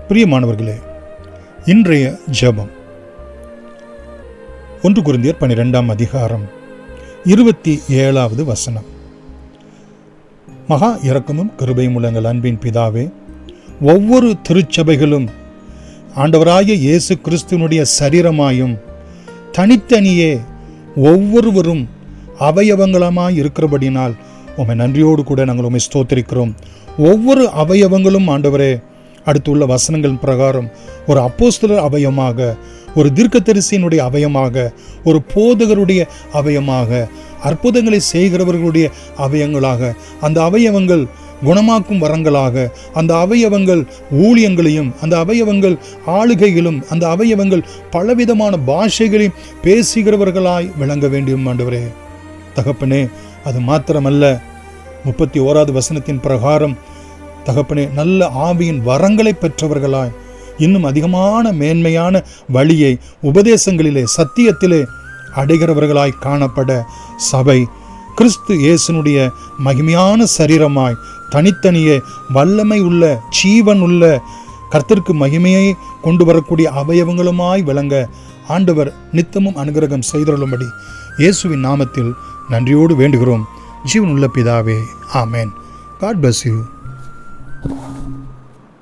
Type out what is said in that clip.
பிரியமானவர்களே, இன்றைய ஜெபம் 1 கொரிந்தியர் 12ஆம் அதிகாரம் 27வது வசனம். மகா இரக்கமும் கிருபையும் உள்ள எங்கள் அன்பின் பிதாவே, ஒவ்வொரு திருச்சபைகளும் ஆண்டவராகிய இயேசு கிறிஸ்துவனுடைய சரீரமாயும் தனித்தனியே ஒவ்வொருவரும் அவயவங்களமாய் இருக்கிறபடினால் உம்மை நன்றியோடு கூட நாங்கள் உம்மை ஸ்தோத்திரிக்கிறோம். ஒவ்வொரு அவயவங்களும் ஆண்டவரே, அடுத்துள்ள வசனங்கள் பிரகாரம் ஒரு அப்போஸ்தலர் அவயமாக, ஒரு தீர்க்கதரிசியினுடைய அவயமாக, ஒரு போதகருடைய அவயமாக, அற்புதங்களை செய்கிறவர்களுடைய அவயங்களாக, அந்த அவயவங்கள் குணமாக்கும் வரங்களாக, அந்த அவயவங்கள் ஊழியங்களையும், அந்த அவயவங்கள் ஆளுகைகளும், அந்த அவயவங்கள் பலவிதமான பாஷைகளையும் பேசுகிறவர்களாய் விளங்க வேண்டும் ஆண்டவரே. தகப்பனே, அது மாத்திரமல்ல, 31வது வசனத்தின் பிரகாரம் தகப்பனே, நல்ல ஆவியின் வரங்களை பெற்றவர்களாய் இன்னும் அதிகமான மேன்மையான வழியை உபதேசங்களிலே சத்தியத்திலே அடைகிறவர்களாய் காணப்பட சபை கிறிஸ்து இயேசுனுடைய மகிமையான சரீரமாய் தனித்தனியே வல்லமை உள்ள ஜீவன் உள்ள கர்த்தருக்கு மகிமையை கொண்டு வரக்கூடிய அவயவங்களுமாய் விளங்க ஆண்டவர் நித்தமும் அனுகிரகம் செய்தருளும்படி இயேசுவின் நாமத்தில் நன்றியோடு வேண்டுகிறோம். ஜீவன் உள்ள பிதாவே, ஆமேன். God bless you.